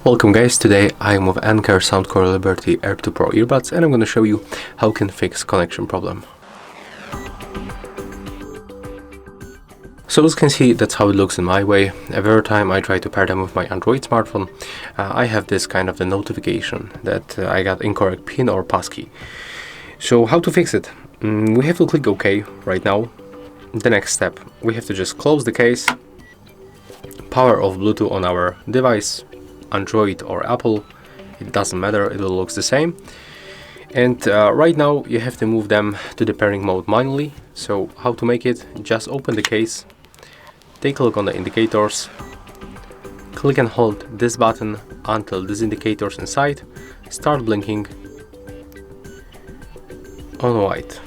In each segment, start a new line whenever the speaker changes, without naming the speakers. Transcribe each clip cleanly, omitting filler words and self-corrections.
Welcome guys, today I am with Anker SoundCore Liberty Air 2 Pro earbuds and I'm going to show you how you can fix connection problem. So as you can see, that's how it looks in my way. Every time I try to pair them with my Android smartphone, I have this kind of the notification that I got incorrect PIN or passkey. So how to fix it? We have to click OK right now. The next step, we have to just close the case, power off Bluetooth on our device, Android or Apple, it doesn't matter, it all looks the same. And right now you have to move them to the pairing mode manually. So how to make it? Just open the case, take a look on the indicators, click and hold this button until these indicators inside start blinking on white.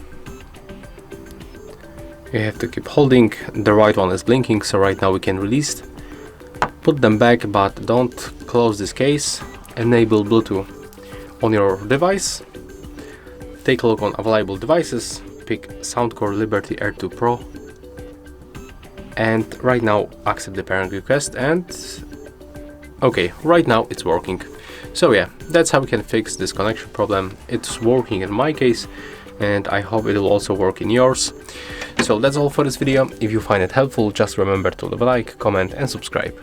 You have to keep holding, the right one is blinking, so right now we can release. Put them back, but don't close this case. Enable Bluetooth on your device. Take a look on available devices. Pick SoundCore Liberty Air 2 Pro. And right now accept the pairing request and okay, right now it's working. So yeah, that's how we can fix this connection problem. It's working in my case and I hope it will also work in yours. So that's all for this video. If you find it helpful, just remember to leave a like, comment and subscribe.